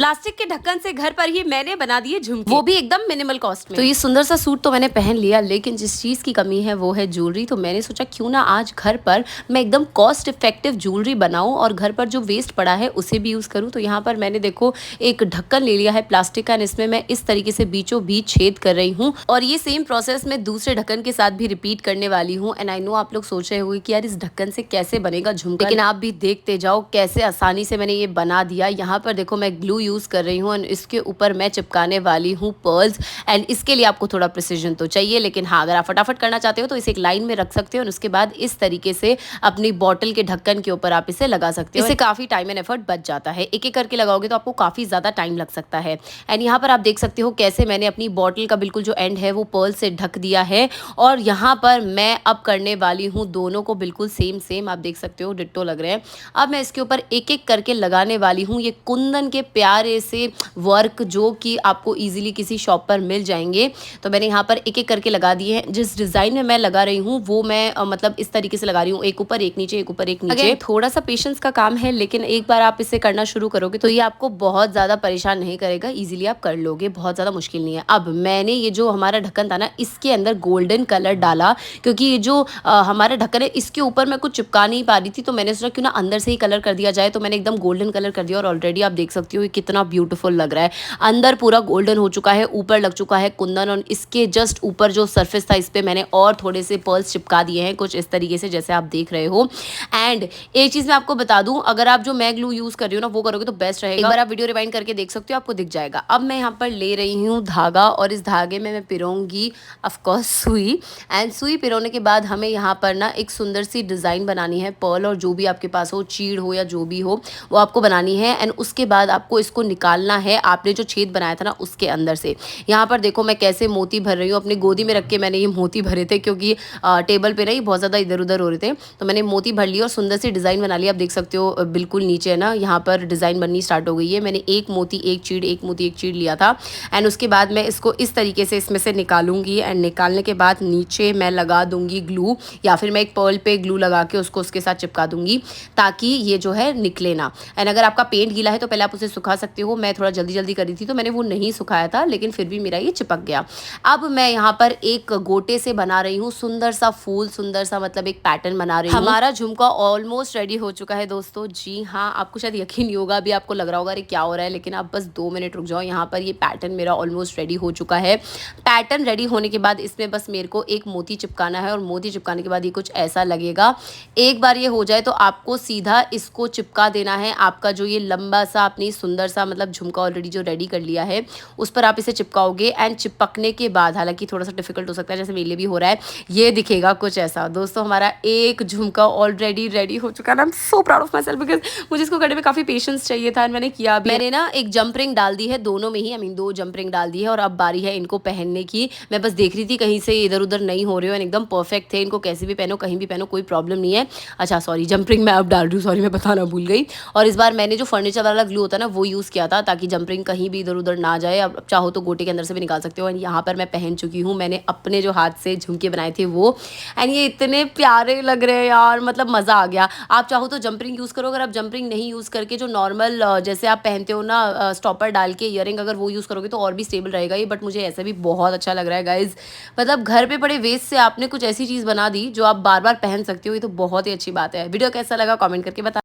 Plastic के ढक्कन से घर पर ही मैंने बना दिए झुमके, वो भी एकदम मिनिमल कॉस्ट में। तो ये सुंदर सा सूट तो मैंने पहन लिया, लेकिन जिस चीज की कमी है वो है ज्वेलरी। तो मैंने सोचा क्यों ना आज घर पर मैं एकदम कॉस्ट इफेक्टिव ज्वेलरी बनाऊं और घर पर जो वेस्ट पड़ा है उसे भी यूज करूं। तो यहाँ पर मैंने देखो एक ढक्कन ले लिया है प्लास्टिक का, इसमें मैं इस तरीके से बीचों बीच छेद कर रही हूँ और ये सेम प्रोसेस मैं दूसरे ढक्कन के साथ भी रिपीट करने वाली हूँ। एंड आई नो आप लोग सोच रहे होंगे कि यार इस ढक्कन से कैसे बनेगा झुमका, लेकिन आप भी देखते जाओ कैसे आसानी से मैंने ये बना दिया। यहाँ पर देखो मैं ग्लू यूज कर रही हूँ और इसके ऊपर मैं चिपकाने वाली हूँ पर्ल्स। एंड इसके लिए आपको थोड़ा प्रिसीजन तो चाहिए, लेकिन हाँ अगर आप फटाफट करना चाहते हो तो इसे एक लाइन में रख सकते हो और उसके बाद इस तरीके से अपनी बॉटल के ढक्कन के ऊपर आप इसे लगा सकते हो। इससे काफी टाइम एंड एफर्ट बच जाता है। एक एक करके लगाओगे तो आपको काफी ज्यादा टाइम लग सकता है। एंड यहाँ पर आप देख सकते हो कैसे मैंने अपनी बॉटल का बिल्कुल जो एंड है वो पर्ल से ढक दिया है। और यहाँ पर मैं अब करने वाली हूँ दोनों को बिल्कुल सेम आप देख सकते हो डिट्टो लग रहे हैं। अब मैं इसके ऊपर एक एक करके लगाने वाली हूँ ये कुंदन के प्यारे से वर्क, जो कि आपको इजीली किसी शॉप पर मिल जाएंगे। तो मैंने यहाँ पर एक एक करके लगा दिए हैं। जिस डिजाइन में मैं लगा रही हूँ वो मैं मतलब इस तरीके से लगा रही हूँ, एक ऊपर एक नीचे, एक ऊपर एक नीचे। थोड़ा सा पेशेंस का काम है, लेकिन एक बार आप इसे करना शुरू करोगे तो ये आपको बहुत ज्यादा परेशान नहीं करेगा, इजीली आप कर लोगे, बहुत ज्यादा मुश्किल नहीं है। अब मैंने ये जो हमारा ढक्कन था ना इसके अंदर गोल्डन कलर डाला, क्योंकि ये जो हमारा ढक्कन है इसके ऊपर मैं कुछ चिपका नहीं पा रही थी, तो मैंने सोचा क्यों ना अंदर से ही कलर कर दिया जाए। तो मैंने एकदम गोल्डन कलर कर दिया और ऑलरेडी आप देख सकती हो ये कितना ब्यूटीफुल लग रहा है। अंदर पूरा गोल्डन हो चुका है, ऊपर लग चुका है कुंदन, और इसके जस्ट ऊपर जो सरफेस था इस पे मैंने और थोड़े से पर्ल्स चिपका दिए हैं कुछ इस तरीके से जैसे आप देख रहे हो। एंड एक चीज मैं आपको बता दूं, अगर आप जो मैं ग्लू यूज कर रही हूँ ना वो करोगे तो बेस्ट रहेगा। एक बार आप वीडियो रिवाइंड करके देख सकते हो, आपको दिख जाएगा। अब मैं यहाँ पर ले रही हूँ धागा और इस धागे में मैं पिरोंगी ऑफकोर्स सुई। एंड सुई पिरोने के बाद हमें यहाँ पर ना एक सुंदर सी डिजाइन बनानी है, पर्ल और जो भी आपके पास हो, चीड़ हो या जो भी हो वो आपको बनानी है। एंड उसके बाद आपको इसको निकालना है आपने जो छेद बनाया था ना उसके अंदर से। यहाँ पर देखो मैं कैसे मोती भर रही हूँ, अपनी गोदी में रख के मैंने ये मोती भरे थे, क्योंकि टेबल पे नहीं बहुत ज़्यादा इधर उधर हो रहे थे, तो मैंने मोती भर लिया और सुंदर सी डिज़ाइन बना लिया। आप देख सकते हो बिल्कुल नीचे है ना यहाँ पर डिज़ाइन बननी स्टार्ट हो गई है। मैंने एक मोती एक चीड़, एक मोती एक चीड़ लिया था। एंड उसके बाद मैं इसको इस तरीके से इसमें से निकालूंगी। एंड निकालने के बाद नीचे मैं लगा दूंगी ग्लू, या फिर मैं एक पर्ल पे ग्लू लगा के उसको उसके साथ चिपका दूंगी ताकि ये जो है निकले ना। एंड अगर आपका पेंट गीला है तो पहले आप उसे सुखा सकते हो। मैं थोड़ा जल्दी कर रही थी तो मैंने वो नहीं सुखाया था, लेकिन फिर भी मेरा ये चिपक गया। अब मैं यहाँ पर एक गोटे से बना रही हूँ सुंदर सा फूल, सुंदर सा मतलब एक पैटर्न बना रही हूँ। हमारा झुमका ऑलमोस्ट रेडी हो चुका है दोस्तों। जी हाँ, आपको शायद यकीन नहीं होगा, अभी आपको लग रहा होगा अरे क्या हो रहा है, लेकिन आप बस 2 मिनट रुक जाओ। यहाँ पर ये पैटर्न मेरा ऑलमोस्ट रेडी हो चुका है। पैटर्न रेडी होने के बाद इसमें बस मेरे को एक मोती चिपकाना है और मोती चिपकाने के बाद ये कुछ ऐसा लगेगा। एक बार ये हो जाए तो आपको सीधा इसको चिपका देना है। आपका जो ये लंबा सा अपनी सुंदर सा मतलब झुमका ऑलरेडी जो रेडी कर लिया है उस पर आप इसे चिपकाओगे। एंड चिपकने के बाद, हालांकि थोड़ा सा डिफिकल्ट हो सकता है जैसे मेरे लिए भी हो रहा है, ये दिखेगा कुछ ऐसा। दोस्तों हमारा एक झुमका ऑलरेडी रेडी हो चुका है। I am so proud of my self, because मुझे इसको करने में काफी पेशेंस चाहिए था। मैंने किया भी। मैंने ना एक जंप रिंग डाल दी है दोनों में ही, आई मीन 2 जंप रिंग डाल दी है और अब बारी है इनको पहनने की। मैं बस देख रही थी कहीं से इधर उधर नहीं हो रहे हो, एकदम परफेक्ट थे। इनको कैसे भी पहनो, कहीं भी पहनो, कोई प्रॉब्लम नहीं है। अच्छा सॉरी, जंप रिंग मैं अब डाल रही हूँ, सॉरी मैं बताना भूल गई। और इस बार मैंने जो फर्नीचर वाला ग्लू होता है ना वो यूज़ किया था ताकि जंप रिंग कहीं भी इधर उधर ना जाए। अब चाहो तो गोटे के अंदर से भी निकाल सकते हो। एंड यहाँ पर मैं पहन चुकी हूँ, मैंने अपने जो हाथ से झुमके बनाए थे वो। एंड ये इतने प्यारे लग रहे हैं यार, मतलब मज़ा आ गया। आप चाहो तो जंप रिंग यूज़ करो, अगर आप जंप रिंग नहीं यूज़ करके जो नॉर्मल जैसे आप पहनते हो ना स्टॉपर डाल के ईयरिंग, अगर वो यूज़ करोगे तो और भी स्टेबल रहेगा ये। बट मुझे ऐसा भी बहुत अच्छा लग रहा है गाइज, मतलब घर पे पड़े वेस्ट से आपने कुछ ऐसी चीज़ बना दी जो आप बार बार पहन सकते हो, ये तो बहुत ही अच्छी बात है। वीडियो कैसा लगा कमेंट करके बता।